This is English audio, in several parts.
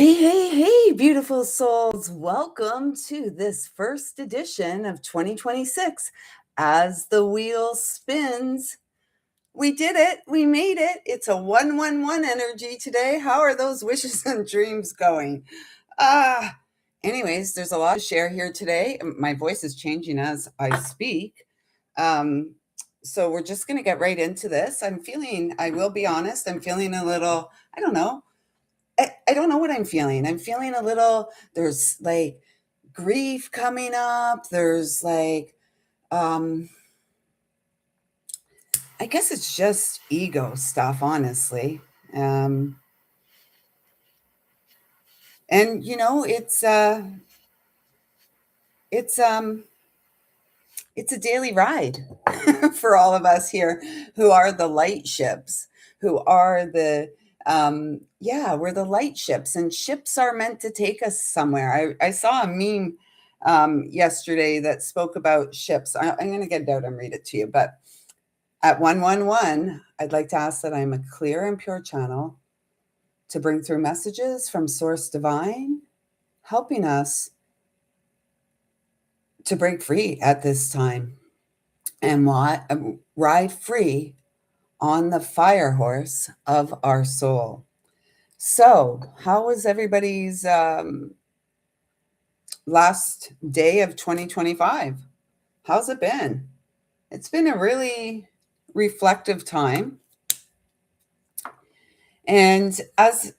Hey, hey, hey, beautiful souls. Welcome to this first edition of 2026. As the wheel spins, we did it. We made it. It's a 111 energy today. How are those wishes and dreams going? Ah, anyways, there's a lot to share here today. My voice is changing as I speak. Um, so we're just going to get right into this. I will be honest, I'm feeling a little, I don't know. I don't know what I'm feeling. I'm feeling a little, there's like grief coming up. There's like, um, I guess it's just ego stuff, honestly. Um, and you know, it's, um, it's a daily ride for all of us here who are the light ships, who are yeah, we're the light ships, and ships are meant to take us somewhere. I saw a meme yesterday that spoke about ships. I'm going to get it out and read it to you. But at 111, I'd like to ask that I'm a clear and pure channel to bring through messages from Source Divine, helping us to break free at this time and ride free on the fire horse of our soul. So, how was everybody's last day of 2025? How's it been? It's been a really reflective time. And as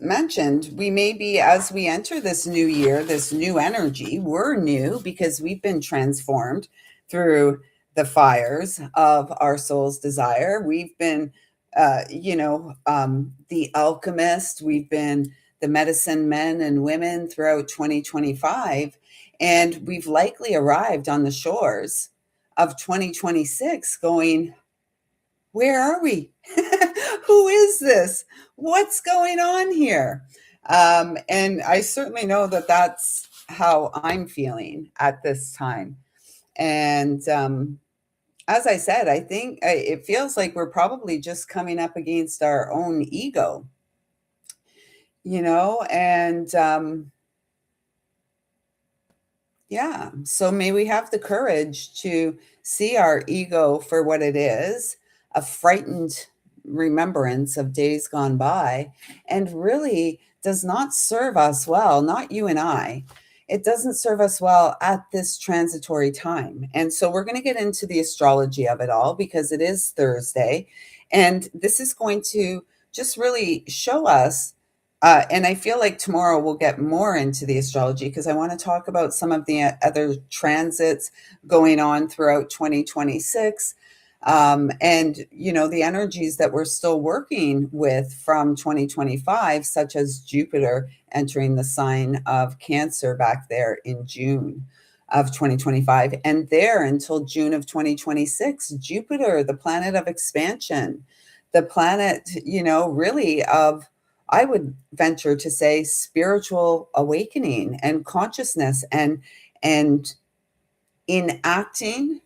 mentioned, we may be, as we enter this new year, this new energy, we're new because we've been transformed through the fires of our soul's desire. We've been, the alchemist. We've been the medicine men and women throughout 2025. And we've likely arrived on the shores of 2026 going, where are we? Who is this? What's going on here? And I certainly know that that's how I'm feeling at this time. And as I said, I think it feels like we're probably just coming up against our own ego, and yeah, so may we have the courage to see our ego for what it is, a frightened remembrance of days gone by, and really does not serve us well, not you and I. It doesn't serve us well at this transitory time. And so we're going to get into the astrology of it all because it is Thursday. And this is going to just really show us and I feel like tomorrow we'll get more into the astrology because I want to talk about some of the other transits going on throughout 2026. The energies that we're still working with from 2025, such as Jupiter entering the sign of Cancer back there in June of 2025. And there until June of 2026, Jupiter, the planet of expansion, the planet, really of, I would venture to say, spiritual awakening and consciousness and enacting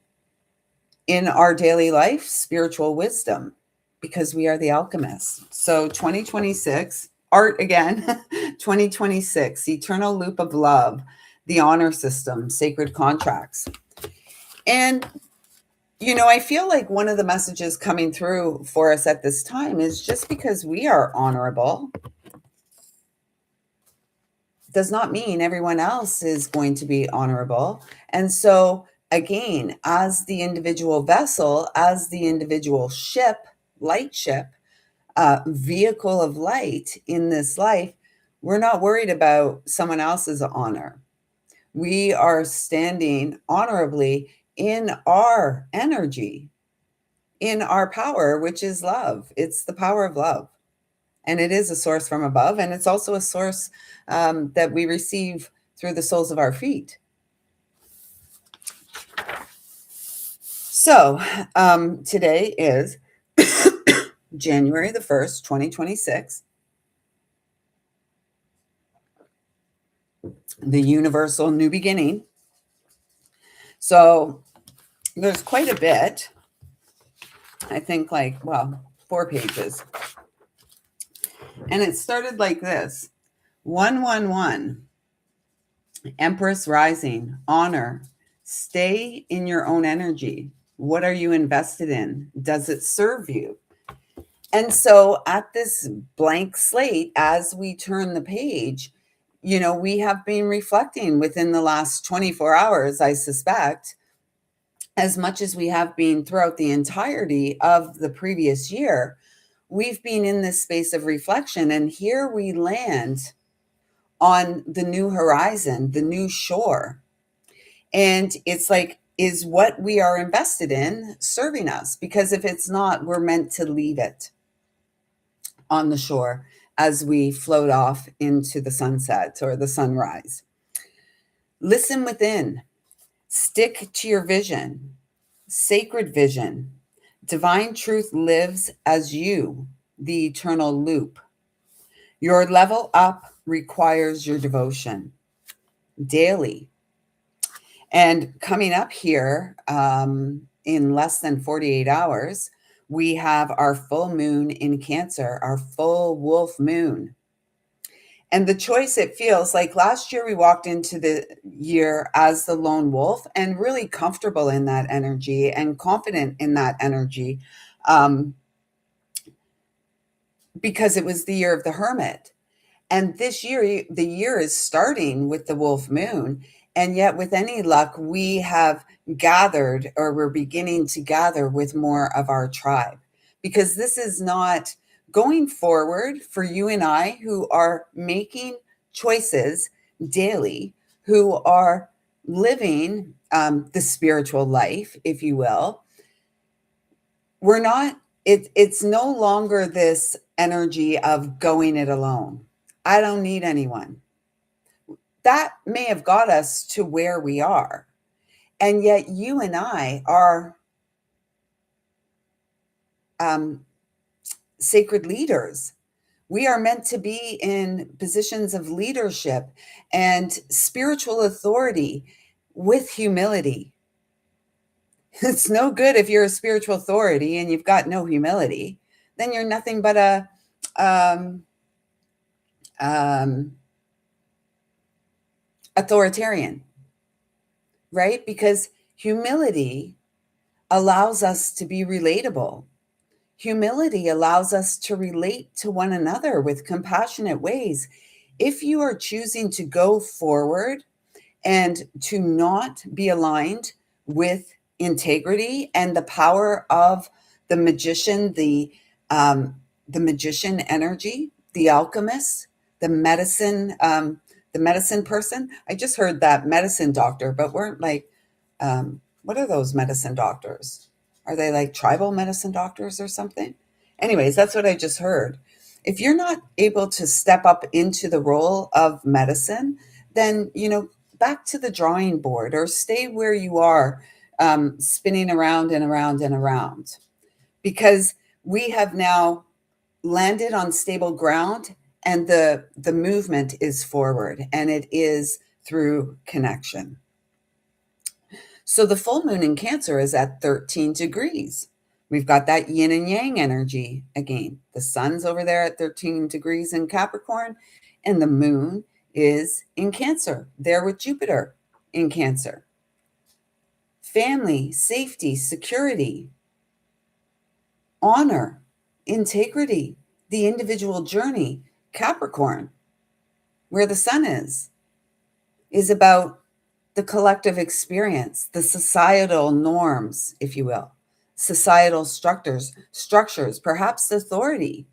in our daily life spiritual wisdom because we are the alchemists. So 2026, art again, 2026, eternal loop of love, the honor system, sacred contracts. And I feel like one of the messages coming through for us at this time is just because we are honorable does not mean everyone else is going to be honorable. And so, again, as the individual vessel, as the individual ship, light ship, vehicle of light in this life, we're not worried about someone else's honor. We are standing honorably in our energy, in our power, which is love. It's the power of love. And it is a source from above. And it's also a source that we receive through the soles of our feet. So today is January the 1st, 2026. The universal new beginning. So there's quite a bit. I think 4 pages. And it started like this. 111, Empress rising, honor. Stay in your own energy. What are you invested in? Does it serve you? And so at this blank slate, as we turn the page, we have been reflecting within the last 24 hours, I suspect, as much as we have been throughout the entirety of the previous year. We've been in this space of reflection, and here we land on the new horizon, the new shore. And it's like, is what we are invested in serving us? Because if it's not, we're meant to leave it on the shore as we float off into the sunset or the sunrise. Listen within, stick to your vision, sacred vision. Divine truth lives as you, the eternal loop. Your level up requires your devotion daily. And coming up here in less than 48 hours, we have our full moon in Cancer, our full wolf moon. And the choice, it feels like last year we walked into the year as the lone wolf and really comfortable in that energy and confident in that energy, um, because it was the year of the hermit. And this year, the year is starting with the wolf moon. And yet, with any luck, we have gathered, or we're beginning to gather with more of our tribe. Because this is not going forward for you and I, who are making choices daily, who are living the spiritual life, if you will. We're not, it's no longer this energy of going it alone. I don't need anyone. That may have got us to where we are. And yet, you and I are sacred leaders. We are meant to be in positions of leadership and spiritual authority with humility. It's no good if you're a spiritual authority and you've got no humility. Then you're nothing but a authoritarian, right? Because humility allows us to be relatable. Humility allows us to relate to one another with compassionate ways. If you are choosing to go forward and to not be aligned with integrity and the power of the magician, the magician energy, the alchemist, the medicine person. I just heard that medicine doctor, but weren't like, what are those medicine doctors? Are they like tribal medicine doctors or something? Anyways, that's what I just heard. If you're not able to step up into the role of medicine, then, back to the drawing board or stay where you are, spinning around and around and around. Because we have now landed on stable ground, and the movement is forward, and it is through connection. So the full moon in Cancer is at 13 degrees. We've got that yin and yang energy again. The sun's over there at 13 degrees in Capricorn, and the moon is in Cancer, there with Jupiter in Cancer. Family, safety, security, honor, integrity, the individual journey. Capricorn, where the sun is about the collective experience, the societal norms, if you will, societal structures, perhaps authority.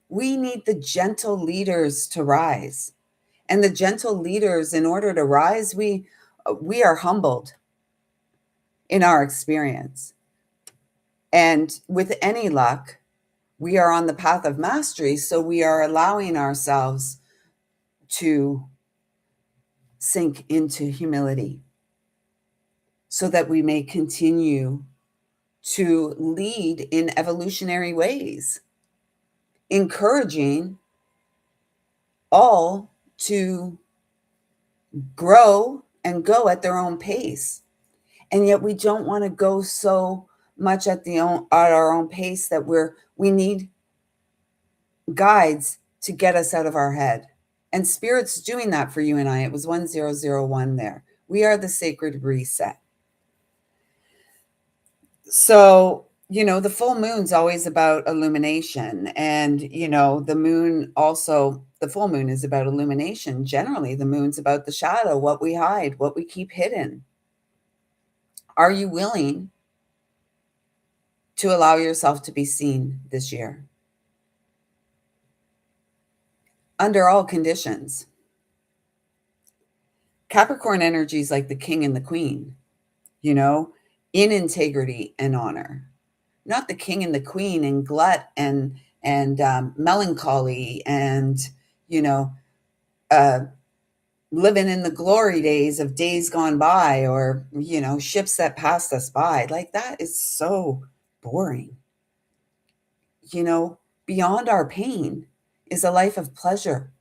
We need the gentle leaders to rise. And the gentle leaders, in order to rise, we are humbled in our experience. And with any luck, we are on the path of mastery, so we are allowing ourselves to sink into humility so that we may continue to lead in evolutionary ways, encouraging all to grow and go at their own pace. And yet we don't want to go so much at our own pace that we need guides to get us out of our head. And Spirit's doing that for you and I. It was 1001 there. We are the sacred reset. So, the full moon's always about illumination. And, the full moon is about illumination. Generally, the moon's about the shadow, what we hide, what we keep hidden. Are you willing to allow yourself to be seen this year? Under all conditions. Capricorn energy is like the king and the queen, you know, in integrity and honor. Not the king and the queen in glut and melancholy and, you know, uh, living in the glory days of days gone by, or, ships that passed us by. Like, that is so boring. You know, beyond our pain is a life of pleasure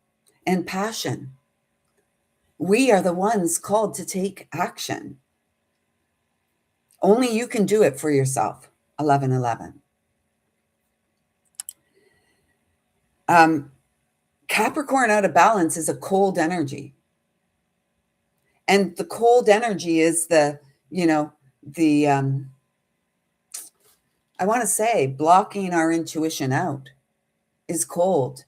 and passion. We are the ones called to take action. Only you can do it for yourself. 1111. Capricorn out of balance is a cold energy. And the cold energy is the I want to say blocking our intuition out is cold.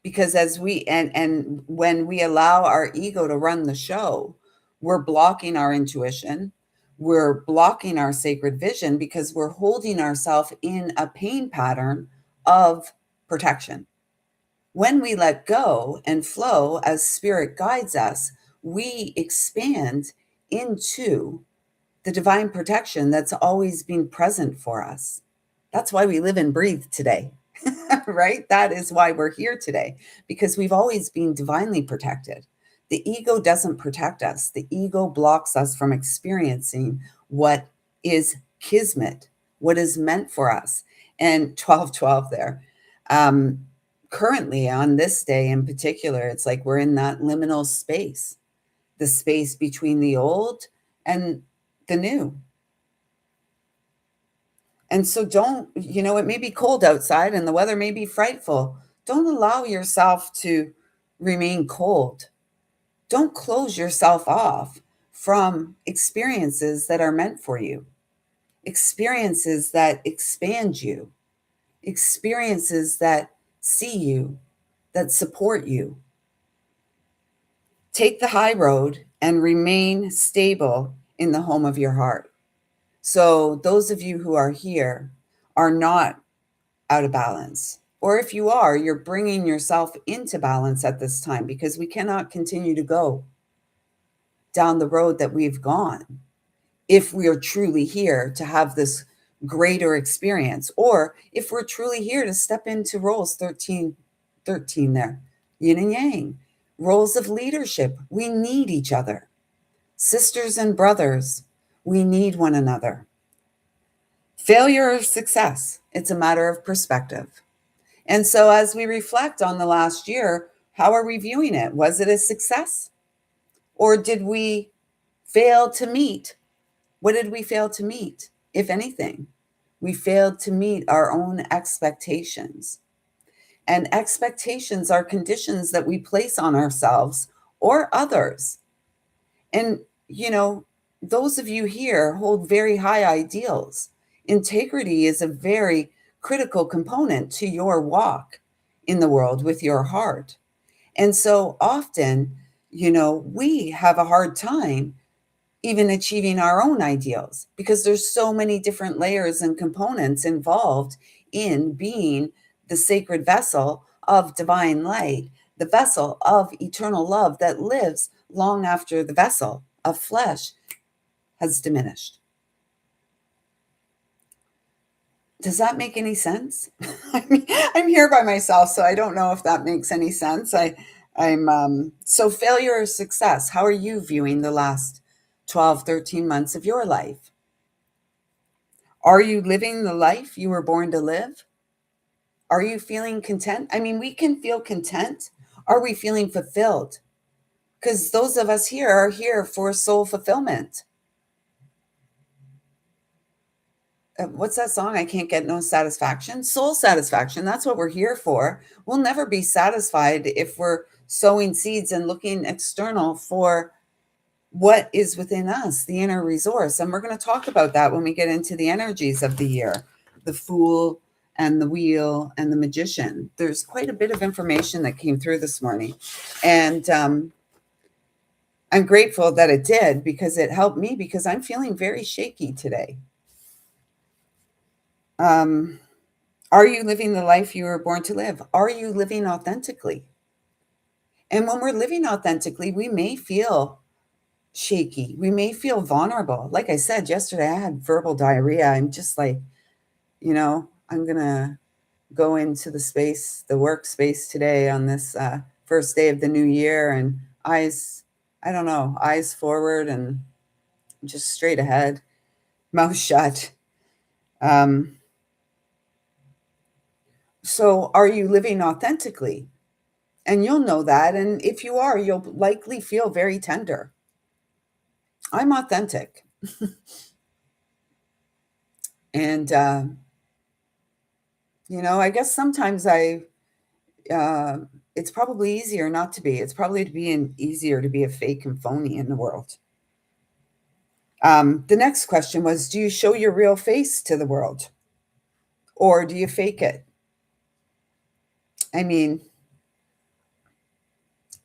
Because as we and when we allow our ego to run the show, we're blocking our intuition, we're blocking our sacred vision, because we're holding ourselves in a pain pattern of protection. When we let go and flow as spirit guides us, we expand into the divine protection that's always been present for us. That's why we live and breathe today. Right? That is why we're here today, because we've always been divinely protected. The ego doesn't protect us. The ego blocks us from experiencing what is kismet, what is meant for us. And 1212 there. Currently, on this day in particular, it's like we're in that liminal space, the space between the old and the new. And so it may be cold outside and the weather may be frightful. Don't allow yourself to remain cold. Don't close yourself off from experiences that are meant for you, experiences that expand you, experiences that see you, that support you. Take the high road and remain stable in the home of your heart. So, those of you who are here are not out of balance. Or if you are, you're bringing yourself into balance at this time, because we cannot continue to go down the road that we've gone if we are truly here to have this greater experience, or if we're truly here to step into roles 13 there, yin and yang, roles of leadership. We need each other. Sisters and brothers, we need one another. Failure or success, it's a matter of perspective. And so, as we reflect on the last year, how are we viewing it? Was it a success? Or did we fail to meet? What did we fail to meet, if anything? We failed to meet our own expectations. And expectations are conditions that we place on ourselves or others. And, those of you here hold very high ideals. Integrity is a very critical component to your walk in the world with your heart. And so often, we have a hard time even achieving our own ideals, because there's so many different layers and components involved in being the sacred vessel of divine light, the vessel of eternal love that lives long after the vessel of flesh has diminished. Does that make any sense? I mean, I'm here by myself, so I don't know if that makes any sense. So failure or success, how are you viewing the last 12, 13 months of your life? Are you living the life you were born to live? Are you feeling content? I mean, we can feel content. Are we feeling fulfilled? Because those of us here are here for soul fulfillment. What's that song? I can't get no satisfaction. Soul satisfaction. That's what we're here for. We'll never be satisfied if we're sowing seeds and looking external for what is within us, the inner resource. And we're going to talk about that when we get into the energies of the year, the Fool and the Wheel and the Magician. There's quite a bit of information that came through this morning. And I'm grateful that it did, because it helped me, because I'm feeling very shaky today. Are you living the life you were born to live? Are you living authentically? And when we're living authentically, we may feel shaky. We may feel vulnerable. Like I said yesterday, I had verbal diarrhea. I'm just like, I'm going to go into the workspace today on this first day of the new year, and eyes forward and just straight ahead, mouth shut. So are you living authentically? And you'll know that. And if you are, you'll likely feel very tender. I'm authentic. And, I guess sometimes it's probably easier not to be. It's probably easier to be a fake and phony in the world. The next question was, do you show your real face to the world, or do you fake it? I mean,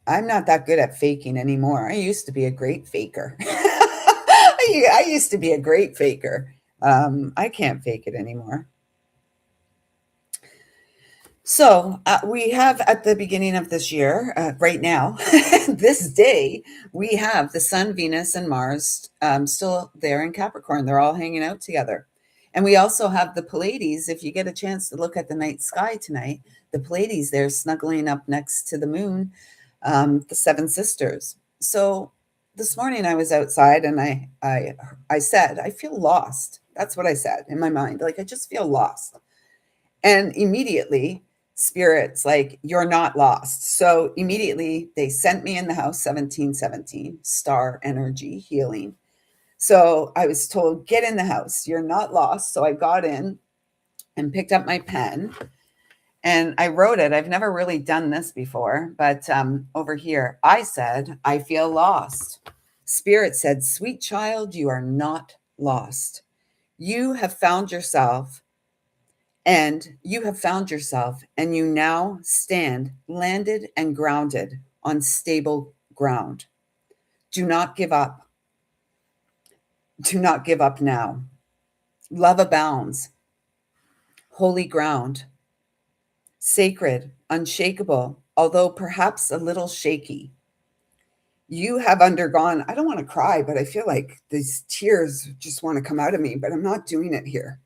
I'm not that good at faking anymore. I used to be a great faker. I used to be a great faker. I can't fake it anymore. So we have, at the beginning of this year, right now, this day, we have the Sun, Venus, and Mars still there in Capricorn. They're all hanging out together. And we also have the Pleiades. If you get a chance to look at the night sky tonight, the Pleiades, they're snuggling up next to the moon, the Seven Sisters. So this morning I was outside, and I said, I feel lost. That's what I said in my mind. Like, I just feel lost. And immediately, Spirit's like, you're not lost. So immediately they sent me in the house, 1717, star energy healing. So I was told, get in the house. You're not lost. So I got in and picked up my pen, and I wrote it. I've never really done this before, but over here, I said, I feel lost. Spirit said, sweet child, you are not lost. You have found yourself. And you have found yourself, and you now stand landed and grounded on stable ground. Do not give up. Do not give up now. Love abounds. Holy ground. Sacred, unshakable, although perhaps a little shaky. You have undergone, I don't want to cry, but I feel like these tears just want to come out of me, but I'm not doing it here.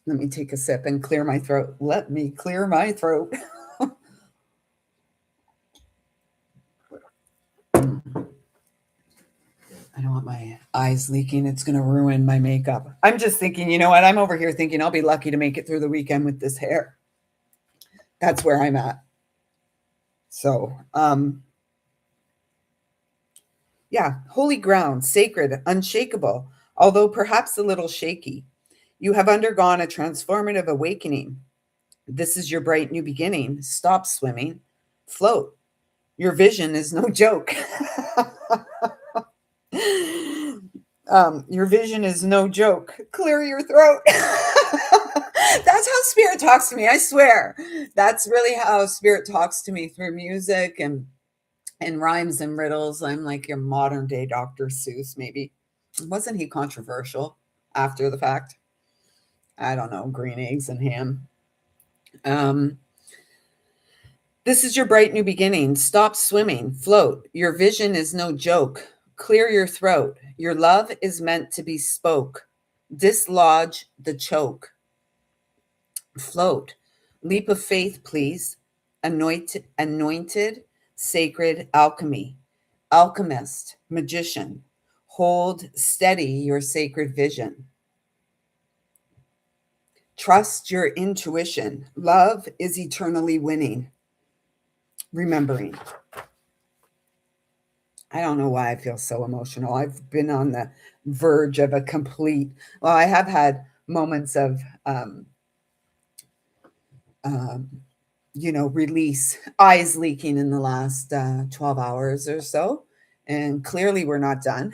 Let me take a sip and clear my throat. Let me clear my throat. I don't want my eyes leaking. It's going to ruin my makeup. I'm just thinking, you know what? I'm over here thinking I'll be lucky to make it through the weekend with this hair. That's where I'm at. So, yeah, holy ground, sacred, unshakable, although perhaps a little shaky. You have undergone a transformative awakening. This is your bright new beginning. Stop swimming, float. Your vision is no joke. Your vision is no joke. Clear your throat. That's how Spirit talks to me. I swear. That's really how Spirit talks to me, through music and rhymes and riddles. I'm like your modern day Dr. Seuss, maybe. Wasn't he controversial after the fact? I don't know. Green eggs and ham. This is your bright new beginning. Stop swimming, float. Your vision is no joke. Clear your throat. Your love is meant to be spoke. Dislodge the choke. Float. Leap of faith, please. Anointed, sacred alchemy. Alchemist, magician. Hold steady your sacred vision. Trust your intuition. Love is eternally winning. Remembering. I don't know why I feel so emotional. I've been on the verge of a complete, well, I have had moments of, um, release, eyes leaking in the last 12 hours or so. And clearly we're not done,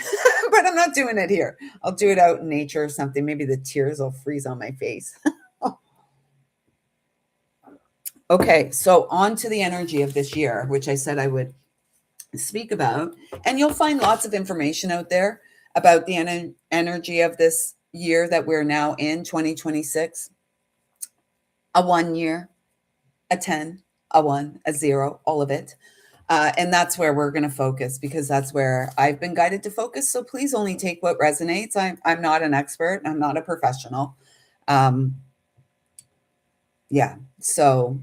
but I'm not doing it here. I'll do it out in nature or something. Maybe the tears will freeze on my face. Okay, so on to the energy of this year, which I said I would speak about. And you'll find lots of information out there about the energy of this year that we're now in, 2026. A 1 year, a 10, a 1, a 0, all of it. And that's where we're going to focus because that's where I've been guided to focus. So please only take what resonates. I'm not an expert, I'm not a professional. Um, yeah. So,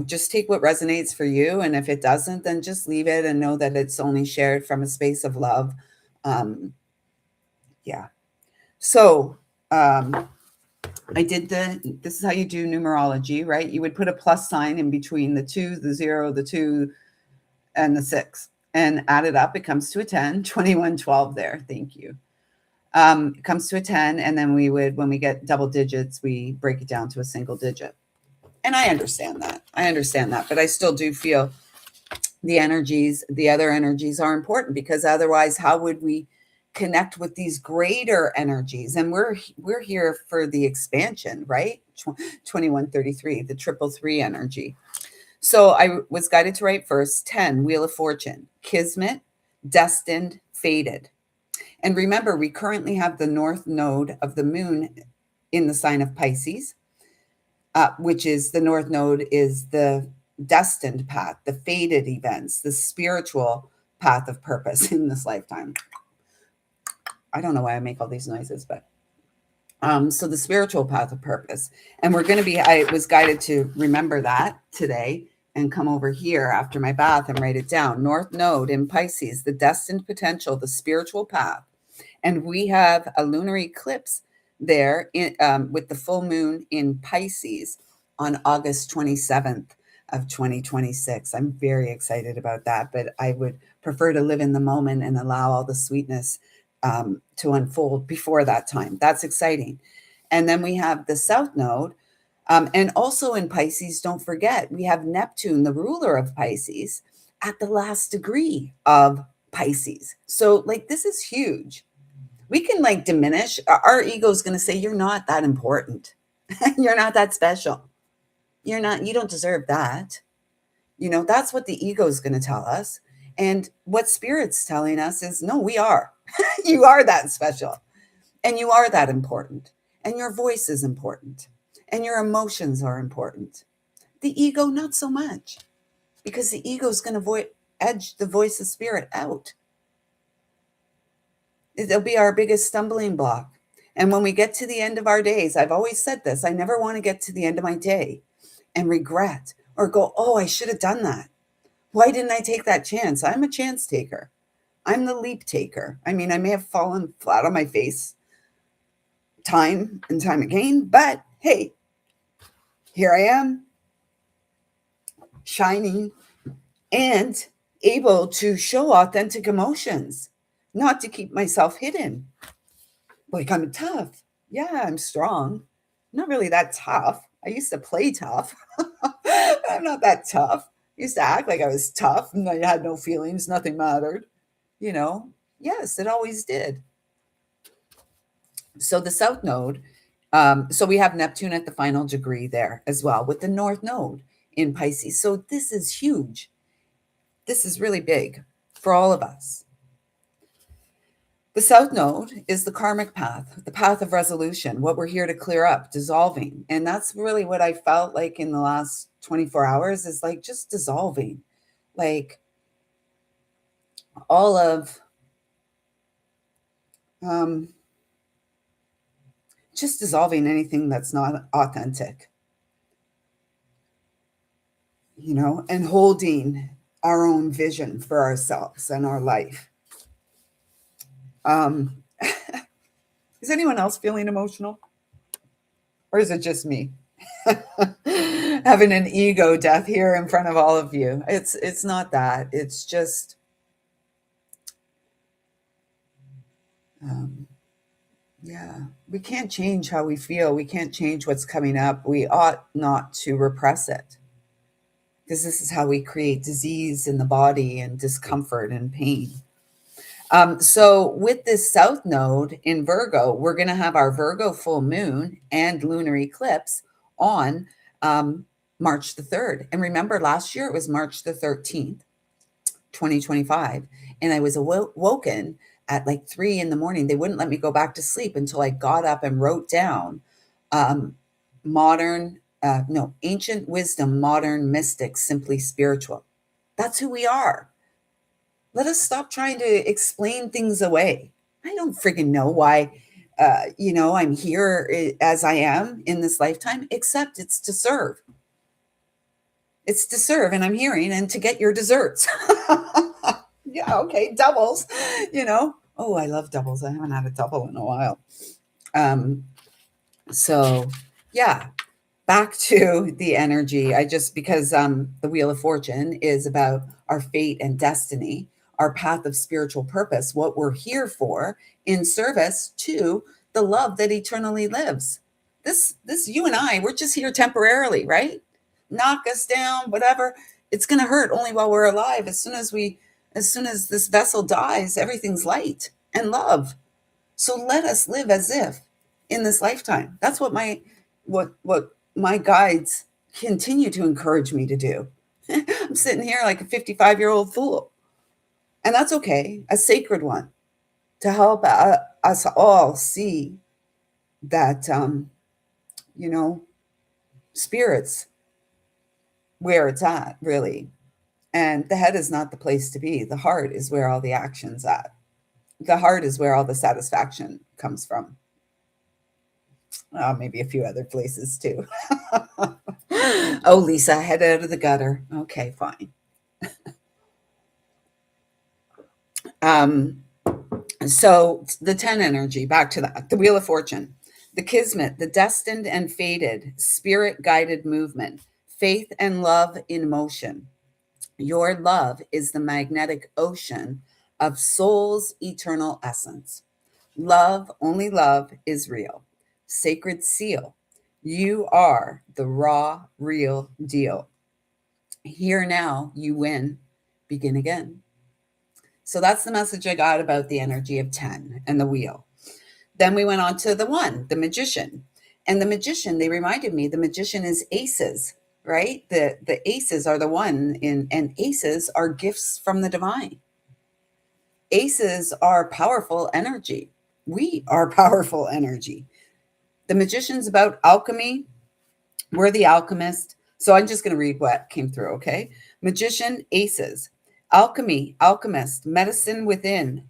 just take what resonates for you. And if it doesn't, then just leave it and know that it's only shared from a space of love. Um, yeah. So, I did this is how you do numerology, right? You would put a plus sign in between the 2, the 0, the 2, and the 6, and add it up. It comes to a 10, 21, 12 there. Thank you. It comes to a 10. And then when we get double digits, we break it down to a single digit. And I understand that. But I still do feel the other energies are important because otherwise, how would we connect with these greater energies? And we're here for the expansion, right? 2133, the triple three energy. So I was guided to write first 10, Wheel of Fortune, Kismet, Destined, Fated. And remember, we currently have the north node of the moon in the sign of Pisces, which is the north node is the destined path, the fated events, the spiritual path of purpose in this lifetime. I don't know why I make all these noises, but so the spiritual path of purpose. And I was guided to remember that today and come over here after my bath and write it down. North node in Pisces, the destined potential, the spiritual path. And we have a lunar eclipse there with the full moon in Pisces on August 27th of 2026. I'm very excited about that, but I would prefer to live in the moment and allow all the sweetness to unfold before that time. That's exciting. And then we have the South Node. And also in Pisces, don't forget, we have Neptune, the ruler of Pisces, at the last degree of Pisces. So, this is huge. We can diminish. Our ego is going to say, you're not that important. You're not that special. You don't deserve that. That's what the ego is going to tell us. And what spirit's telling us is, no, we are. You are that special. And you are that important. And your voice is important. And your emotions are important. The ego, not so much. Because the ego is going to edge the voice of spirit out. It'll be our biggest stumbling block. And when we get to the end of our days, I've always said this, I never want to get to the end of my day and regret or go, oh, I should have done that. Why didn't I take that chance? I'm a chance taker. I'm the leap taker. I mean, I may have fallen flat on my face time and time again, but hey, here I am, shining and able to show authentic emotions, not to keep myself hidden. Like, I'm tough. Yeah, I'm strong. Not really that tough. I used to play tough. I'm not that tough. I used to act like I was tough and I had no feelings, nothing mattered. You know, yes, it always did. So the South Node, so we have Neptune at the final degree there as well with the North Node in Pisces. So this is huge. This is really big for all of us. The South Node is the karmic path, the path of resolution, what we're here to clear up, dissolving. And that's really what I felt like in the last 24 hours is just dissolving. All of just dissolving anything that's not authentic, and holding our own vision for ourselves and our life. Is anyone else feeling emotional? Or is it just me? Having an ego death here in front of all of you. It's not that. It's just Um, yeah, we can't change how we feel. We can't change what's coming up. We ought not to repress it because this is how we create disease in the body and discomfort and pain. So, with this south node in Virgo, we're going to have our Virgo full moon and lunar eclipse on um, March the 3rd. And remember, last year it was March the 13th, 2025. And I was woken at like 3 in the morning. They wouldn't let me go back to sleep until I got up and wrote down um, no, ancient wisdom, modern mystics, simply spiritual. That's who we are. Let us stop trying to explain things away. I don't friggin' know why, I'm here as I am in this lifetime, except it's to serve. It's to serve, and I'm hearing, and to get your desserts. Yeah, okay, doubles, you know. Oh, I love doubles. I haven't had a double in a while. Um, so, yeah, back to the energy. I just because the Wheel of Fortune is about our fate and destiny, our path of spiritual purpose, what we're here for in service to the love that eternally lives. This you and I, we're just here temporarily, right? Knock us down, whatever. It's going to hurt only while we're alive. As soon as this vessel dies, everything's light and love. So let us live as if in this lifetime. That's what my guides continue to encourage me to do. I'm sitting here like a 55-year-old fool, and that's okay, a sacred one, to help us all see that you know spirits where it's at, really. And the head is not the place to be. The heart is where all the action's at. The heart is where all the satisfaction comes from. Maybe a few other places too. Oh, Lisa, head out of the gutter. Okay, fine. Um, so the 10 energy, back to that, the Wheel of Fortune, the Kismet, the destined and fated, spirit guided movement, faith and love in motion. Your love is the magnetic ocean of soul's eternal essence. Love, only love is real. Sacred seal. You are the raw, real deal. Here now, you win. Begin again. So that's the message I got about the energy of 10 and the wheel. Then we went on to the one, the magician. And the magician, they reminded me, the magician is aces, right? The aces are the one in, and aces are gifts from the divine. Aces are powerful energy. We are powerful energy. The magician's about alchemy. We're the alchemist. So I'm just going to read what came through, okay? Magician, aces. Alchemy, alchemist, medicine within,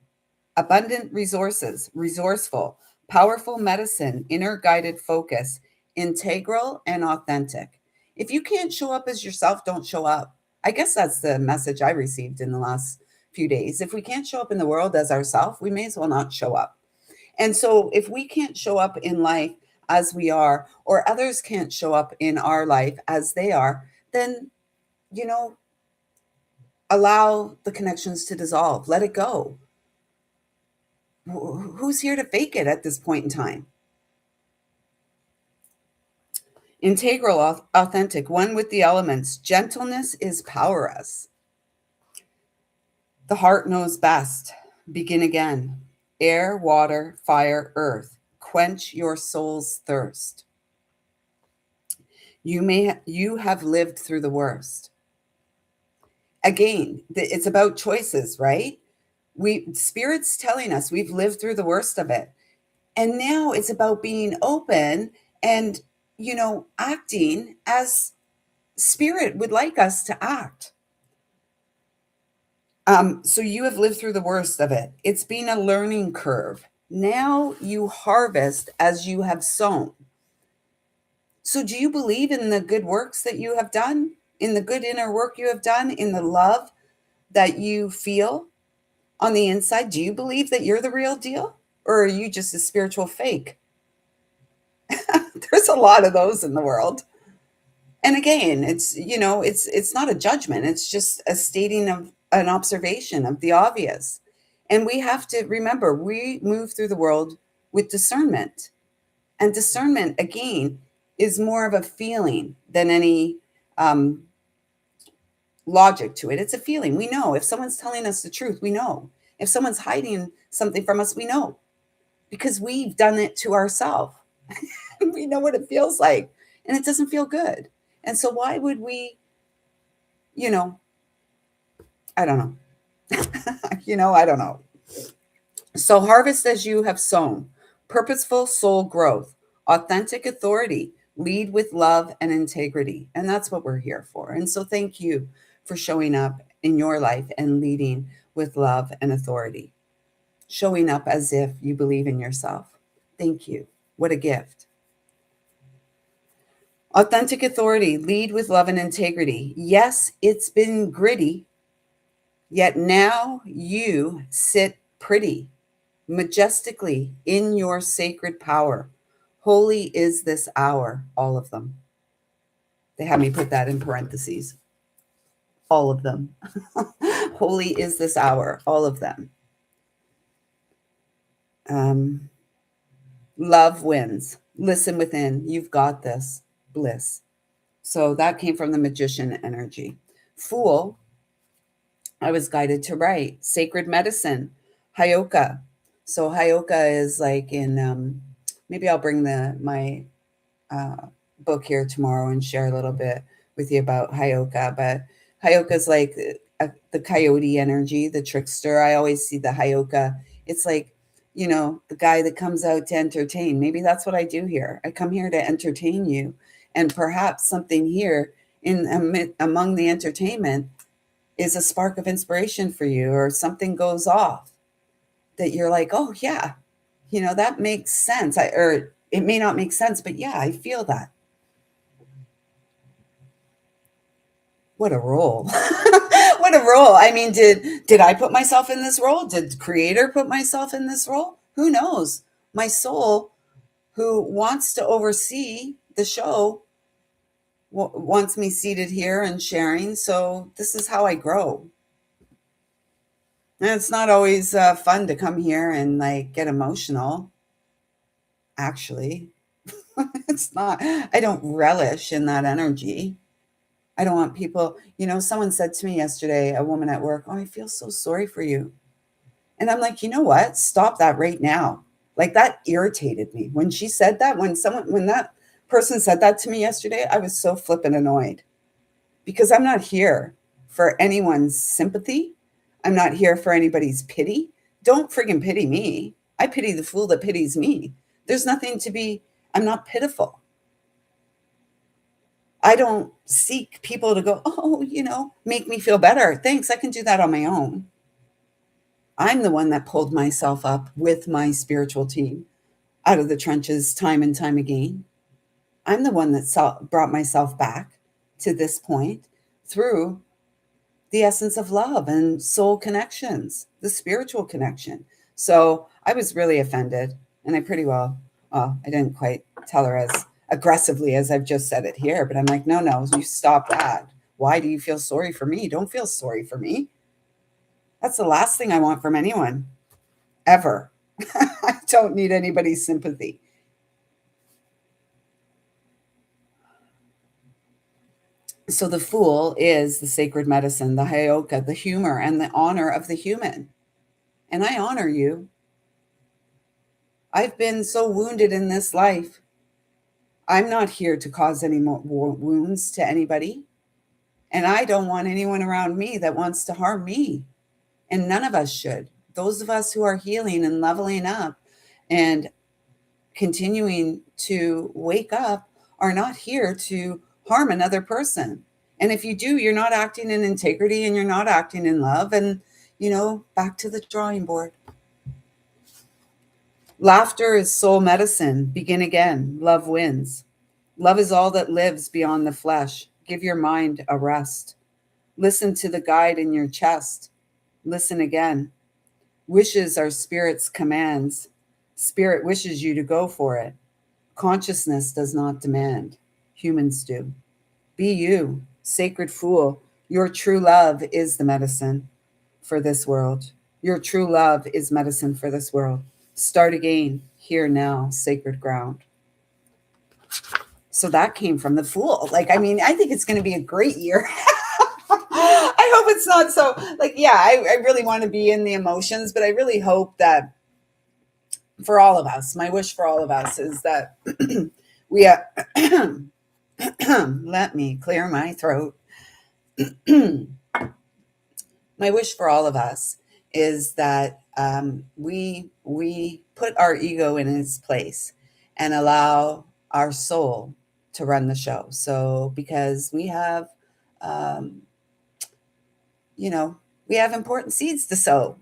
abundant resources, resourceful, powerful medicine, inner guided focus, integral and authentic. If you can't show up as yourself, don't show up. I guess that's the message I received in the last few days. If we can't show up in the world as ourselves, we may as well not show up. And so if we can't show up in life as we are, or others can't show up in our life as they are, then, you know, allow the connections to dissolve. Let it go. Who's here to fake it at this point in time? Integral, authentic, one with the elements. Gentleness is powerous. The heart knows best. Begin again. Air, water, fire, earth. Quench your soul's thirst. You have lived through the worst. Again, it's about choices, right? We spirits telling us we've lived through the worst of it. And now it's about being open and, acting as spirit would like us to act. So you have lived through the worst of it. It's been a learning curve. Now you harvest as you have sown. So do you believe in the good works that you have done, in the good inner work you have done, in the love that you feel on the inside? Do you believe that you're the real deal? Or are you just a spiritual fake? There's a lot of those in the world. And again, it's not a judgment. It's just a stating of an observation of the obvious. And we have to remember, we move through the world with discernment. And discernment, again, is more of a feeling than any um, logic to it. It's a feeling. We know if someone's telling us the truth, we know. If someone's hiding something from us, we know because we've done it to ourselves. We know what it feels like, and it doesn't feel good. And so, why would we, you know, I don't know. I don't know. So, harvest as you have sown, purposeful soul growth, authentic authority, lead with love and integrity. And that's what we're here for. And so, thank you for showing up in your life and leading with love and authority, showing up as if you believe in yourself. Thank you. What a gift. Authentic authority, lead with love and integrity. Yes, it's been gritty, yet now you sit pretty, majestically in your sacred power. Holy is this hour, all of them. They had me put that in parentheses. All of them. Holy is this hour, all of them. Um, Love wins. Listen within. You've got this. Bliss. So that came from the magician energy. Fool, I was guided to write. Sacred medicine. Hayoka. So Hayoka is like in maybe I'll bring my uh, book here tomorrow and share a little bit with you about Hayoka. But Hayoka is like the coyote energy, the trickster. I always see the Hayoka. It's like, the guy that comes out to entertain. Maybe that's what I do here. I come here to entertain you. And perhaps something here among the entertainment is a spark of inspiration for you, or something goes off that you're like, oh, yeah, that makes sense. Or it may not make sense, but yeah, I feel that. What a role. What a role. I mean, did I put myself in this role? Did the creator put myself in this role? Who knows? My soul, who wants to oversee the show, wants me seated here and sharing. So this is how I grow. And it's not always fun to come here and like get emotional. Actually, it's not. I don't relish in that energy. I don't want people, someone said to me yesterday, a woman at work, oh, I feel so sorry for you. And I'm like, you know what? Stop that right now. Like that irritated me. When she said that, when that person said that to me yesterday, I was so flippin' annoyed because I'm not here for anyone's sympathy. I'm not here for anybody's pity. Don't friggin' pity me. I pity the fool that pities me. There's nothing to be, I'm not pitiful. I don't seek people to go, oh, make me feel better. Thanks. I can do that on my own. I'm the one that pulled myself up with my spiritual team out of the trenches time and time again. I'm the one that brought myself back to this point through the essence of love and soul connections, the spiritual connection. So I was really offended, and I I didn't quite tell her as aggressively as I've just said it here, but I'm like, no, you stop that. Why do you feel sorry for me? Don't feel sorry for me. That's the last thing I want from anyone, ever. I don't need anybody's sympathy. So the fool is the sacred medicine, the hayoka, the humor, and the honor of the human. And I honor you. I've been so wounded in this life. I'm not here to cause any more wounds to anybody. And I don't want anyone around me that wants to harm me. And none of us should. Those of us who are healing and leveling up and continuing to wake up are not here to harm another person. And if you do, you're not acting in integrity and you're not acting in love. And, back to the drawing board. Laughter is soul medicine. Begin again. Love wins. Love is all that lives beyond the flesh. Give your mind a rest. Listen to the guide in your chest. Listen again. Wishes are spirit's commands. Spirit wishes you to go for it. Consciousness does not demand. Humans do. Be you, sacred fool. Your true love is the medicine for this world. Your true love is medicine for this world. Start again, here now, sacred ground. So that came from the Fool. Like, I mean, I think it's going to be a great year. I hope it's not so, like, yeah, I really want to be in the emotions, but I really hope that for all of us, my wish for all of us is that we, let me clear my throat. My wish for all of us is that we put our ego in its place and allow our soul to run the show. So because we have, um, you know, we have important seeds to sow,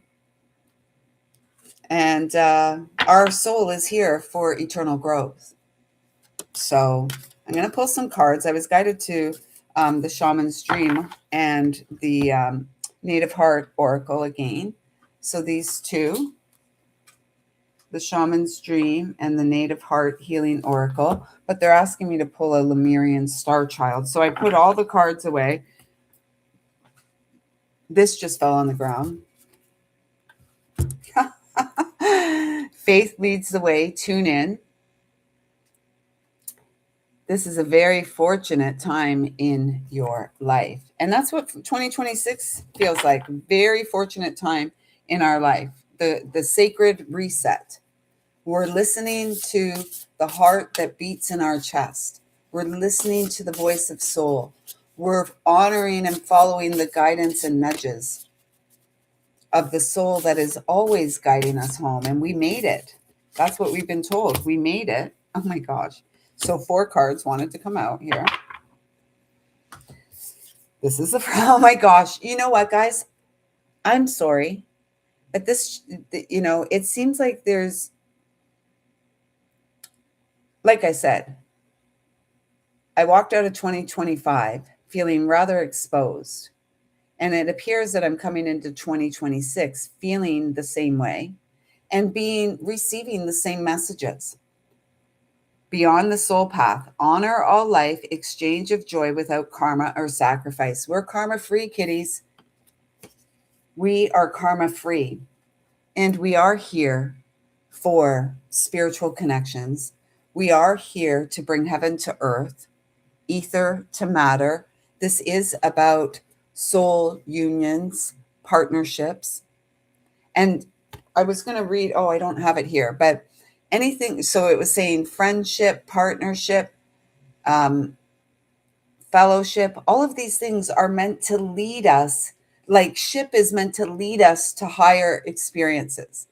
and our soul is here for eternal growth. So I'm going to pull some cards. I was guided to the Shaman's Dream and the Native Heart Oracle again. So these two, the Shaman's Dream and the Native Heart Healing Oracle, but they're asking me to pull a Lemurian Star Child. So I put all the cards away. This just fell on the ground. Faith leads the way. Tune in. This is a very fortunate time in your life. And that's what 2026 feels like. Very fortunate time in our life. The sacred reset. We're listening to the heart that beats in our chest. We're listening to the voice of soul. We're honoring and following the guidance and nudges of the soul that is always guiding us home. And we made it. That's what we've been told. We made it. Oh my gosh. So 4 cards wanted to come out here. This is oh my gosh. You know what, guys? I'm sorry. But this, it seems like there's, like I said, I walked out of 2025 feeling rather exposed. And it appears that I'm coming into 2026 feeling the same way and receiving the same messages. Beyond the soul path, honor all life, exchange of joy without karma or sacrifice. We're karma free, kiddies. We are karma free. And we are here for spiritual connections. We are here to bring heaven to earth, ether to matter. This is about soul unions, partnerships. And I was going to read, I don't have it here, but anything. So it was saying friendship, partnership, fellowship, all of these things are meant to lead us, like ship is meant to lead us to higher experiences.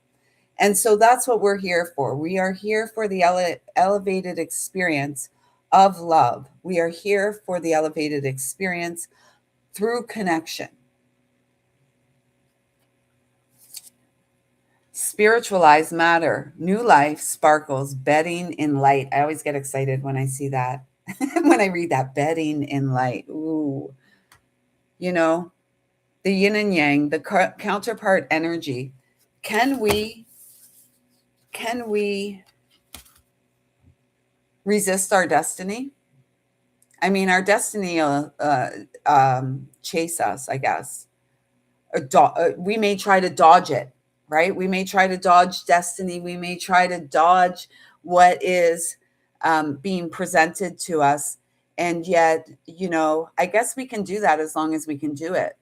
And so that's what we're here for. We are here for the elevated experience of love. We are here for the elevated experience through connection. Spiritualized matter, new life sparkles, bedding in light. I always get excited when I see that. When I read that, bedding in light. Ooh. The yin and yang, the counterpart energy. Can we resist our destiny? I mean, our destiny will chase us, I guess. We may try to dodge it, right? We may try to dodge destiny. We may try to dodge what is being presented to us. And yet, I guess we can do that as long as we can do it.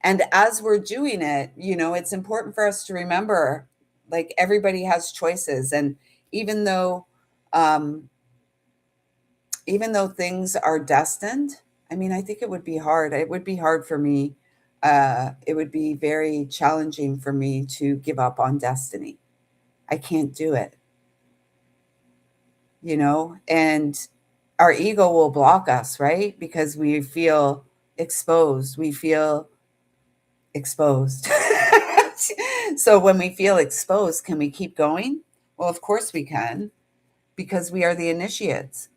And as we're doing it, it's important for us to remember, like, everybody has choices. And even though things are destined, I mean, I think it would be hard. It would be hard for me. It would be very challenging for me to give up on destiny. I can't do it, and our ego will block us, right? Because we feel exposed. We feel exposed. So when we feel exposed, can we keep going? Well, of course we can, because we are the initiates.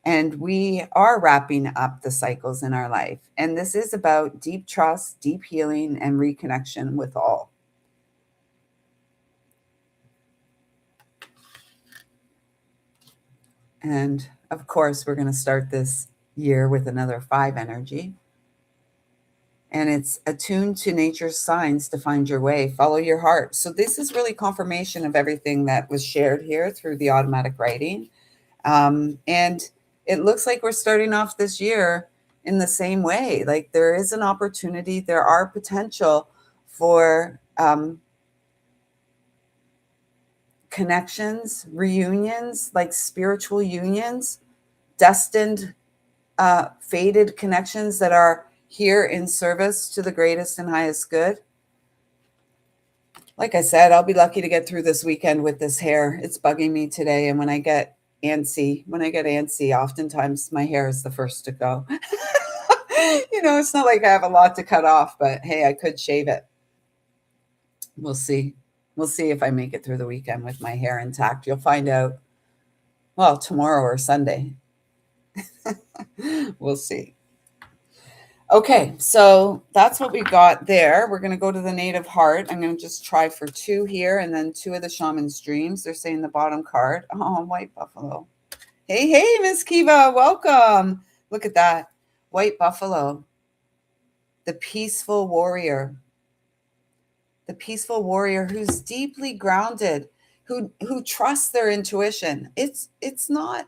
And we are wrapping up the cycles in our life. And this is about deep trust, deep healing, and reconnection with all. And of course, we're going to start this year with another 5 energy. and it's attuned to nature's signs to find your way. Follow your heart. So this is really confirmation of everything that was shared here through the automatic writing. And it looks like we're starting off this year in the same way. Like there is an opportunity, there are potential for connections, reunions, like spiritual unions, destined, fated connections that are here in service to the greatest and highest good. Like I said, I'll be lucky to get through this weekend with this hair. It's bugging me today. And when I get antsy, oftentimes my hair is the first to go. It's not like I have a lot to cut off, but hey, I could shave it. We'll see. We'll see if I make it through the weekend with my hair intact. You'll find out, well, tomorrow or Sunday. We'll see. Okay, so that's what we got there. We're going to go to the native heart. I'm going to just try for 2 here and then 2 of the shaman's dreams. They're saying the bottom card. Oh, white buffalo. Hey, Miss Kiva, welcome. Look at that. White buffalo. The peaceful warrior. The peaceful warrior who's deeply grounded, who trusts their intuition. It's not,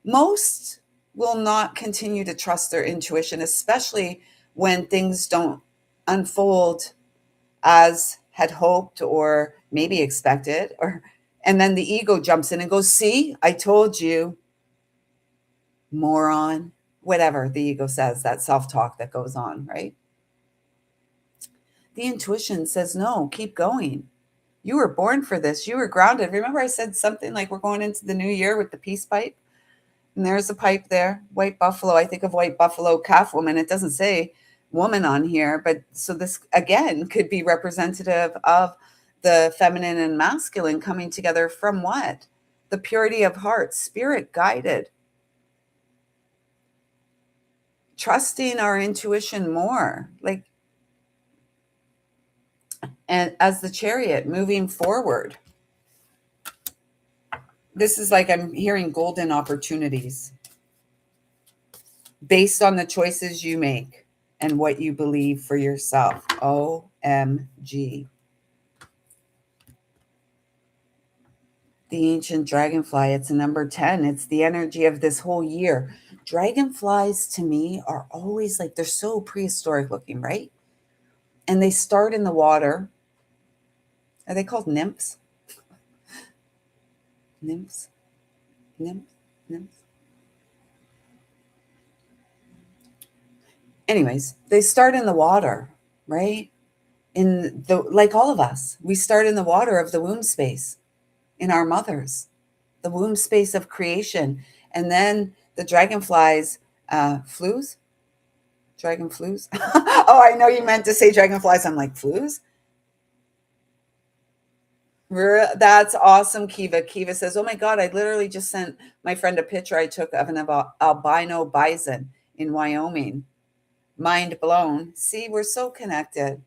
most will not continue to trust their intuition, especially when things don't unfold as had hoped or maybe expected, and then the ego jumps in and goes, see, I told you, moron, whatever the ego says, that self-talk that goes on, right? The intuition says, no, keep going. You were born for this. You were grounded. Remember I said something like we're going into the new year with the peace pipe? And there's a pipe there, white buffalo. I think of white buffalo calf woman. It doesn't say woman on here, but so this again could be representative of the feminine and masculine coming together from what? The purity of heart, spirit guided. Trusting our intuition more, like, and as the chariot moving forward. This is like I'm hearing golden opportunities based on the choices you make and what you believe for yourself. OMG. The ancient dragonfly, it's a number 10. It's the energy of this whole year. Dragonflies to me are always like, they're so prehistoric looking, right? And they start in the water. Are they called nymphs? Nymphs? Nymphs? Anyways, they start in the water, right? In the, like all of us, we start in the water of the womb space, in our mothers, the womb space of creation. And then the dragonflies, flues? Dragon flues? Oh, I know you meant to say dragonflies. I'm like, flues? That's awesome, Kiva. Kiva says, oh my God, I literally just sent my friend a picture I took of an albino bison in Wyoming. Mind blown. See, we're so connected.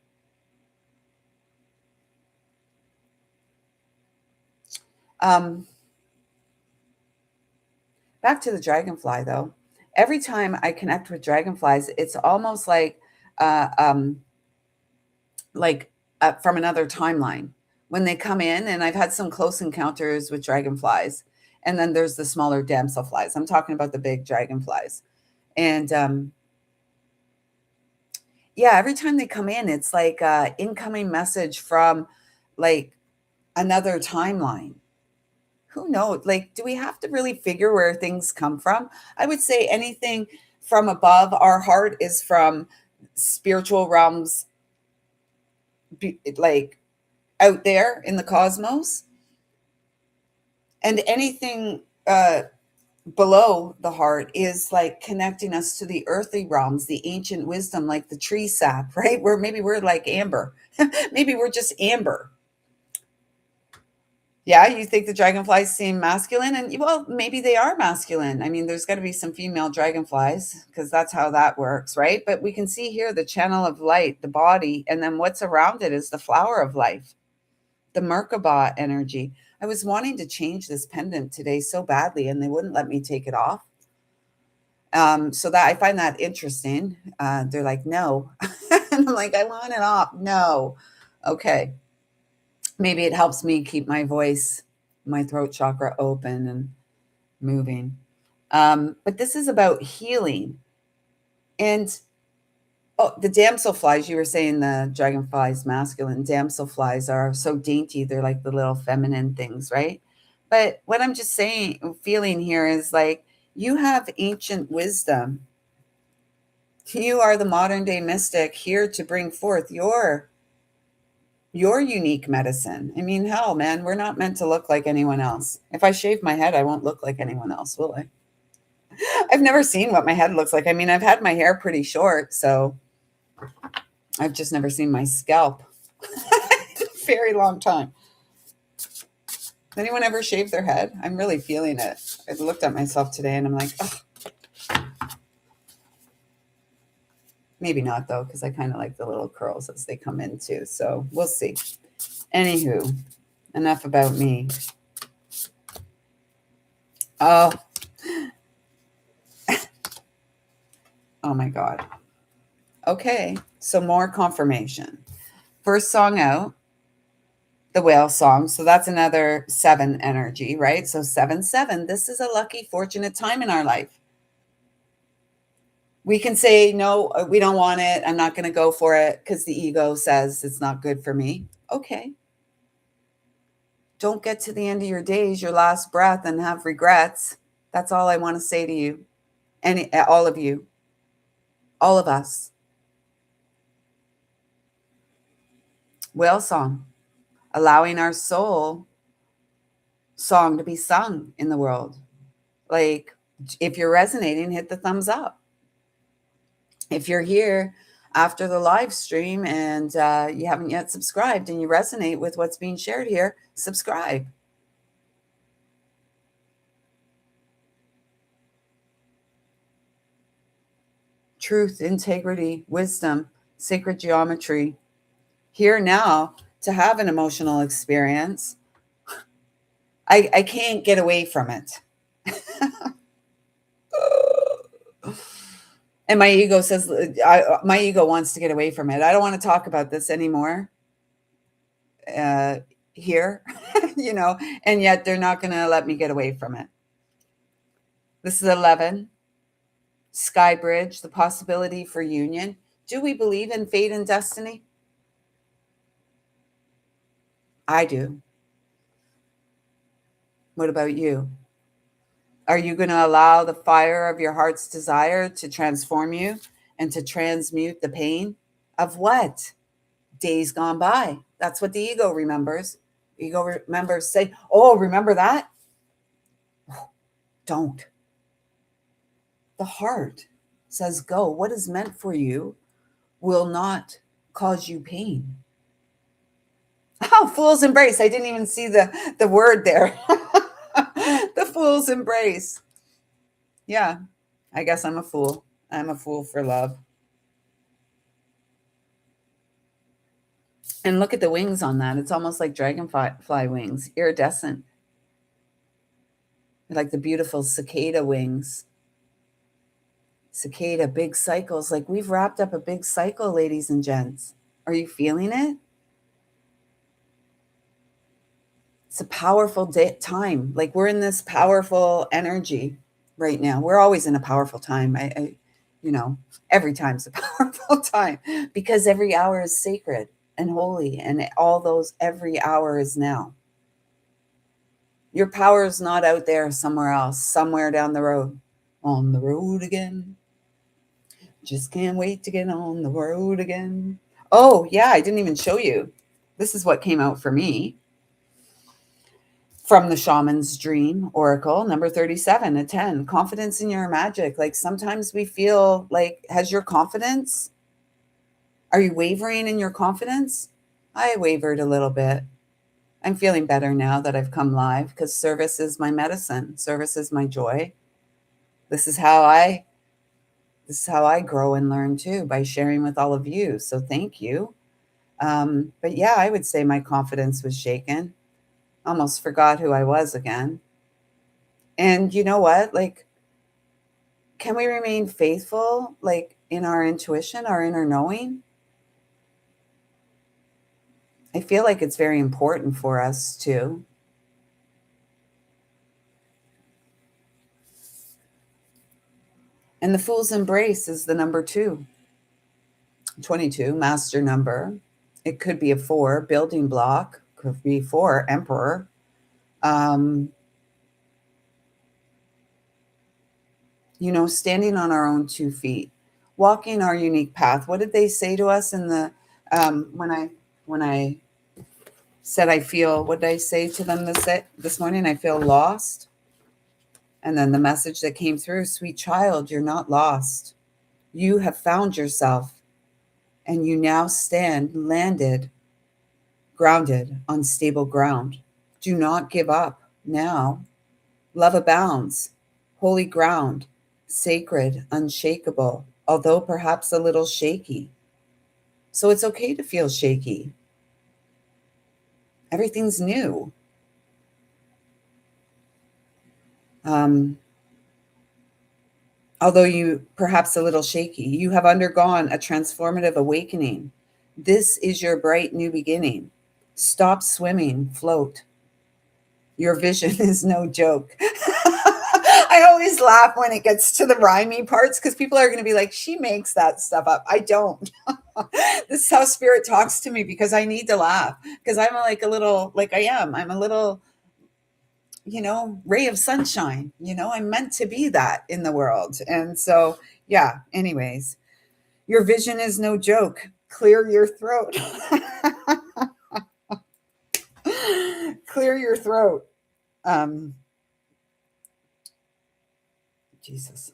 Back to the dragonfly, though. Every time I connect with dragonflies, it's almost like uh, um, from another timeline when they come in. And I've had some close encounters with dragonflies. And then there's the smaller damselflies. I'm talking about the big dragonflies. And yeah, every time they come in, it's like an incoming message from like another timeline. Who knows? Like, do we have to really figure where things come from? I would say anything from above. Our heart is from spiritual realms, like out there in the cosmos, and anything below the heart is like connecting us to the earthly realms, the ancient wisdom, like the tree sap, right? Where maybe we're like amber, maybe we're just amber. Yeah, you think the dragonflies seem masculine, and well, maybe they are masculine. I mean, there's got to be some female dragonflies because that's how that works, right? But we can see here the channel of light, the body, and then what's around it is the flower of life, the Merkaba energy. I was wanting to change this pendant today so badly, and they wouldn't let me take it off. So that I find that interesting. They're like, no. And I'm like, I want it off. No. Okay. Maybe it helps me keep my voice, my throat chakra open and moving. But this is about healing. And oh, the damselflies, you were saying the dragonflies, masculine damselflies are so dainty. They're like the little feminine things, right? But what I'm just saying, feeling here is like you have ancient wisdom. You are the modern day mystic here to bring forth your unique medicine. I mean, hell, man, we're not meant to look like anyone else. If I shave my head, I won't look like anyone else, will I? I've never seen what my head looks like. I mean, I've had my hair pretty short, so I've just never seen my scalp. Very long time. Anyone ever shave their head? I'm really feeling it. I looked at myself today and I'm like, oh, maybe not though, because I kind of like the little curls as they come in too. So we'll see. Anywho, enough about me. Oh, oh my God. Okay, so more confirmation. First song out, the whale song. So that's another 7 energy, right? So 7, 7. This is a lucky, fortunate time in our life. We can say, no, we don't want it. I'm not going to go for it because the ego says it's not good for me. Okay. Don't get to the end of your days, your last breath, and have regrets. That's all I want to say to you. And all of you, all of us. Whale song, allowing our soul song to be sung in the world. Like, if you're resonating, hit the thumbs up. If you're here after the live stream and you haven't yet subscribed and you resonate with what's being shared here, subscribe. Truth, integrity, wisdom, sacred geometry. Here now to have an emotional experience. I can't get away from it. And my ego says, my ego wants to get away from it. I don't want to talk about this anymore here, and yet they're not going to let me get away from it. This is 11. Sky Bridge, the possibility for union. Do we believe in fate and destiny? I do. What about you? Are you going to allow the fire of your heart's desire to transform you and to transmute the pain of what? Days gone by. That's what the ego remembers. Ego remembers say, oh, remember that? Don't. The heart says, go. What is meant for you will not cause you pain. Oh, fool's embrace. I didn't even see the word there. The fool's embrace. Yeah, I guess I'm a fool. I'm a fool for love. And look at the wings on that. It's almost like dragonfly wings, iridescent. Like the beautiful cicada wings. Cicada, big cycles. Like we've wrapped up a big cycle, ladies and gents. Are you feeling it? It's a powerful time. Like we're in this powerful energy right now. We're always in a powerful time. Every time's a powerful time because every hour is sacred and holy, and all those, every hour is now. Your power is not out there somewhere else, somewhere down the road. On the road again. Just can't wait to get on the road again. Oh, yeah, I didn't even show you. This is what came out for me from the Shaman's Dream Oracle, number 37, a 10. Confidence in your magic. Like sometimes we feel like, has your confidence, are you wavering in your confidence? I wavered a little bit. I'm feeling better now that I've come live because service is my medicine. Service is my joy. This is how I grow and learn too, by sharing with all of you. So thank you. But yeah, I would say my confidence was shaken. Almost forgot who I was again. And you know what? Like, can we remain faithful, like in our intuition, our inner knowing? I feel like it's very important for us to. And the Fool's Embrace is the number 2, 22, master number. It could be a 4, building block, could be 4, emperor. Um, Standing on our own 2 feet, walking our unique path. What did they say to us in the when I said I feel? What did I say to them this morning? I feel lost, and then the message that came through: "Sweet child, you're not lost. You have found yourself, and you now stand landed, grounded on stable ground. Do not give up now. Love abounds, holy ground, sacred, unshakable, although perhaps a little shaky. So it's okay to feel shaky. Everything's new. Um, Although you perhaps a little shaky, you have undergone a transformative awakening. This is your bright new beginning. Stop swimming, float. Your vision is no joke." I always laugh when it gets to the rhymey parts because people are going to be like, she makes that stuff up. I don't. This is how spirit talks to me because I need to laugh because I'm like a little, like I am. I'm a little, ray of sunshine. I'm meant to be that in the world. And so, yeah, anyways, your vision is no joke. Clear your throat. Clear your throat. Jesus.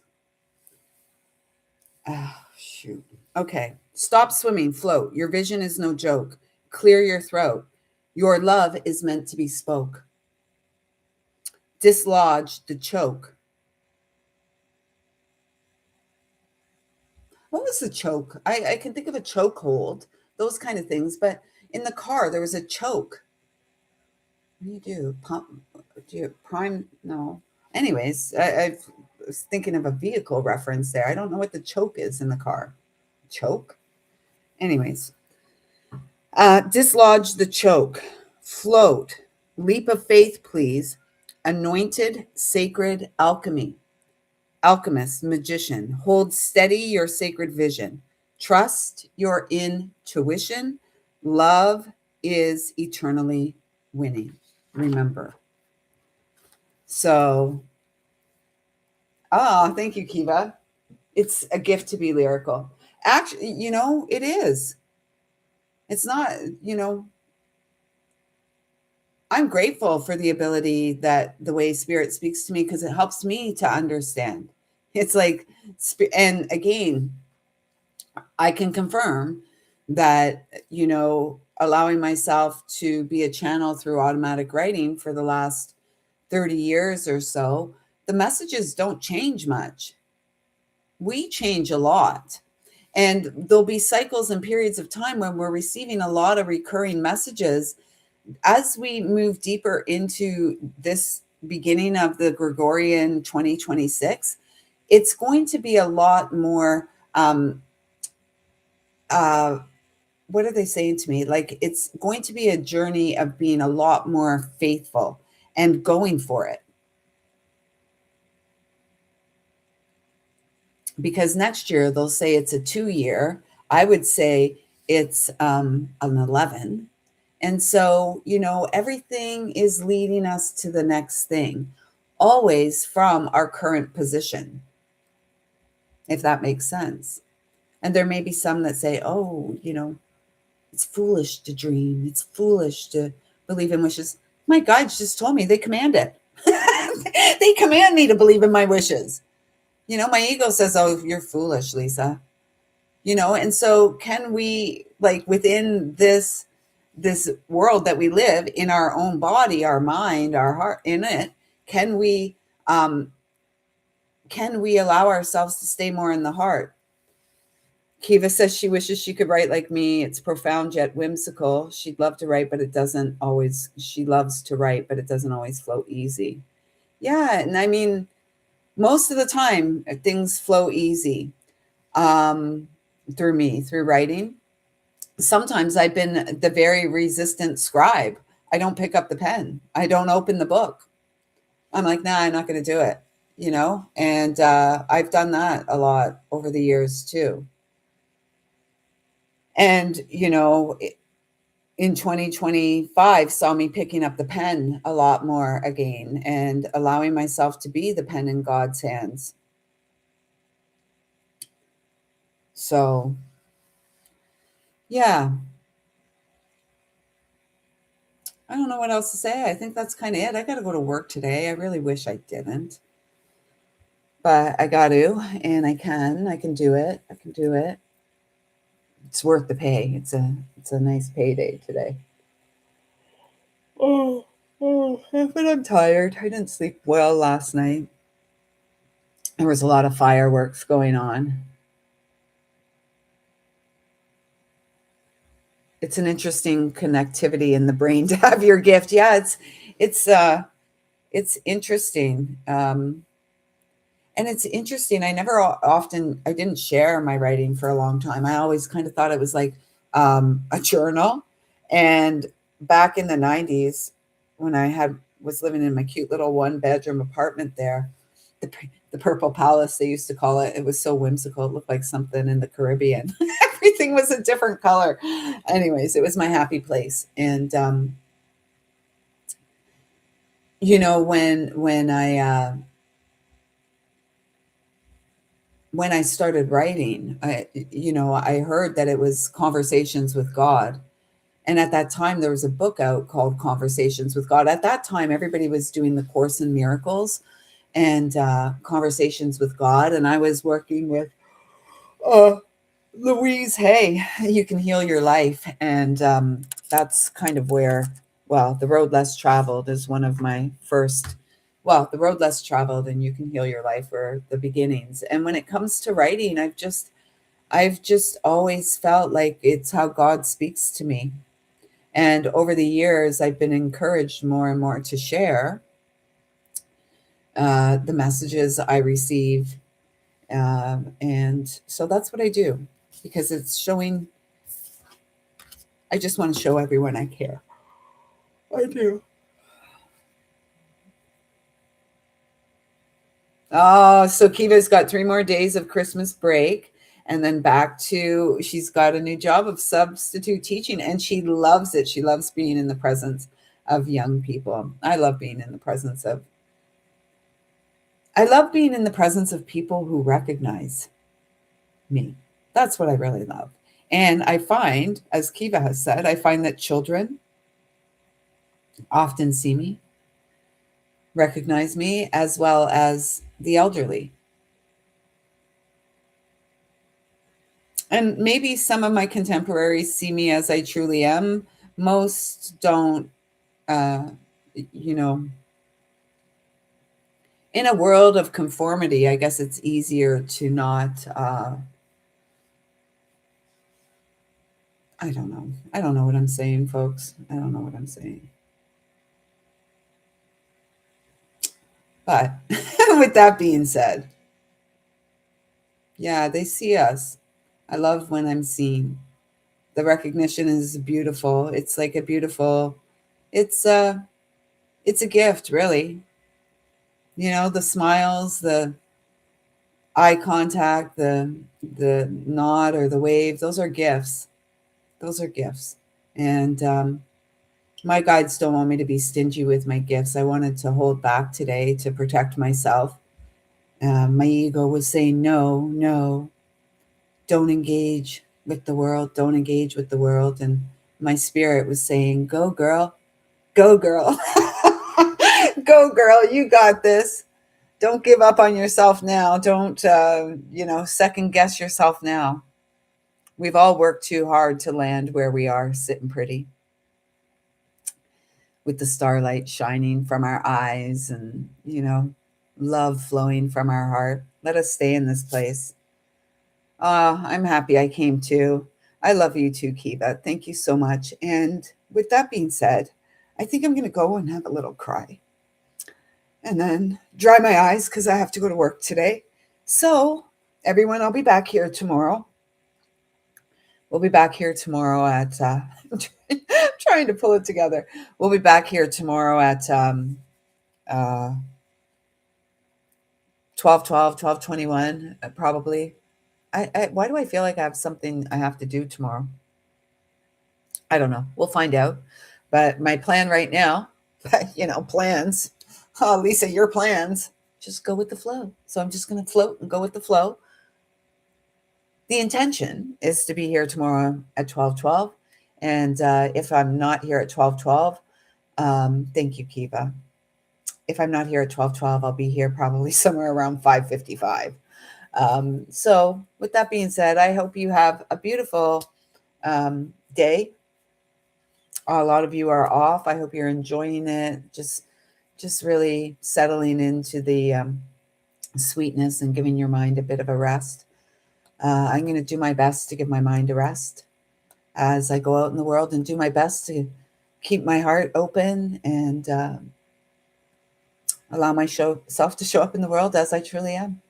Oh, shoot. Okay. Stop swimming, float. Your vision is no joke. Clear your throat. Your love is meant to be spoke. Dislodge the choke. What was the choke? I can think of a chokehold, those kind of things. But in the car, there was a choke. What do you do? Pump? Do you prime? No. Anyways, I was thinking of a vehicle reference there. I don't know what the choke is in the car. Choke? Anyways, dislodge the choke. Float. Leap of faith, please. Anointed, sacred alchemy. Alchemist, magician. Hold steady your sacred vision. Trust your intuition. Love is eternally winning. Remember. So, thank you, Kiva. It's a gift to be lyrical. Actually, it is. It's not, I'm grateful for the ability that the way spirit speaks to me because it helps me to understand. It's like, and again, I can confirm that, allowing myself to be a channel through automatic writing for the last 30 years or so, the messages don't change much. We change a lot. And there'll be cycles and periods of time when we're receiving a lot of recurring messages. As we move deeper into this beginning of the Gregorian 2026, it's going to be a lot more, what are they saying to me? Like, it's going to be a journey of being a lot more faithful and going for it. Because next year they'll say it's a 2-year. I would say it's an 11. And so, everything is leading us to the next thing, always from our current position, if that makes sense. And there may be some that say, oh, it's foolish to dream. It's foolish to believe in wishes. My guides just told me they command it. They command me to believe in my wishes. My ego says, oh, you're foolish, Lisa. And so can we, like, within this world that we live in, our own body, our mind, our heart, in it, can we allow ourselves to stay more in the heart? Kiva says she wishes she could write like me. It's profound yet whimsical. She'd love to write, but it doesn't always. She loves to write, but it doesn't always flow easy. Yeah, and I mean, most of the time, things flow easy um, through me, through writing. Sometimes I've been the very resistant scribe. I don't pick up the pen. I don't open the book. I'm like, nah, I'm not going to do it, you know? And I've done that a lot over the years too. And, in 2025 saw me picking up the pen a lot more again and allowing myself to be the pen in God's hands. So, yeah, I don't know what else to say. I think that's kind of it. I got to go to work today. I really wish I didn't, but I got to, and I can. I can do it. I can do it. It's worth the pay. It's a nice payday today. But I'm tired. I didn't sleep well last night. There was a lot of fireworks going on. It's an interesting connectivity in the brain to have your gift. Yeah, it's interesting. And it's interesting. I never often I didn't share my writing for a long time. I always kind of thought it was like a journal. And back in the 90s, when I had was living in my cute little one bedroom apartment there, the Purple Palace they used to call it. It was so whimsical. It looked like something in the Caribbean. Everything was a different color. Anyways, it was my happy place. And when I started writing, I heard that it was conversations with God. And at that time, there was a book out called Conversations with God. At that time, everybody was doing the Course in Miracles and Conversations with God. And I was working with uh, Louise Hay, You Can Heal Your Life. And that's kind of where, well, The Road Less Traveled is one of my first. Well, The Road Less Traveled and You Can Heal Your Life were the beginnings. And when it comes to writing, I've just always felt like it's how God speaks to me. And over the years, I've been encouraged more and more to share the messages I receive. And so that's what I do because it's showing, I just want to show everyone I care. I do. Oh, so Kiva's got 3 more days of Christmas break and then back to, she's got a new job of substitute teaching and she loves it. She loves being in the presence of young people. I love being in the presence of people who recognize me. That's what I really love. And I find, as Kiva has said, I find that children often see me, recognize me, as well as the elderly. And maybe some of my contemporaries see me as I truly am. Most don't, uh, you know, in a world of conformity, I guess it's easier to not, I don't know. I don't know what I'm saying, folks. I don't know what I'm saying. But with that being said, yeah, they see us. I love when I'm seen. The recognition is beautiful. It's like a beautiful, it's a, it's a gift, really. The smiles, the eye contact, the nod or the wave, those are gifts. Those are gifts. And my guides don't want me to be stingy with my gifts. I wanted to hold back today to protect myself. My ego was saying, no, no, don't engage with the world. Don't engage with the world. And my spirit was saying, go, girl. Go, girl. Go, girl. You got this. Don't give up on yourself now. Don't, second guess yourself now. We've all worked too hard to land where we are, sitting pretty with the starlight shining from our eyes and, love flowing from our heart. Let us stay in this place. I'm happy I came too. I love you too, Kiva. Thank you so much. And with that being said, I think I'm going to go and have a little cry. and then dry my eyes because I have to go to work today. So, everyone, I'll be back here tomorrow. We'll be back here tomorrow at, trying to pull it together. We'll be back here tomorrow at uh, 12:21, probably. Why do I feel like I have something I have to do tomorrow? I don't know. We'll find out. But my plan right now, plans. Oh, Lisa, your plans. Just go with the flow. So I'm just going to float and go with the flow. The intention is to be here tomorrow at 12:12. And if I'm not here at 12:12, thank you, Kiva. If I'm not here at 12:12, I'll be here probably somewhere around 5:55. So, with that being said, I hope you have a beautiful day. A lot of you are off. I hope you're enjoying it. Just really settling into the sweetness and giving your mind a bit of a rest. I'm going to do my best to give my mind a rest as I go out in the world and do my best to keep my heart open and allow myself to show up in the world as I truly am.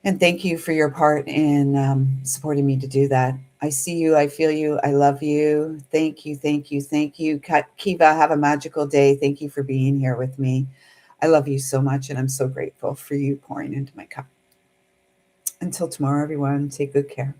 And thank you for your part in supporting me to do that. I see you. I feel you. I love you. Thank you. Thank you. Thank you. Kiva, have a magical day. Thank you for being here with me. I love you so much, and I'm so grateful for you pouring into my cup. Until tomorrow, everyone, take good care.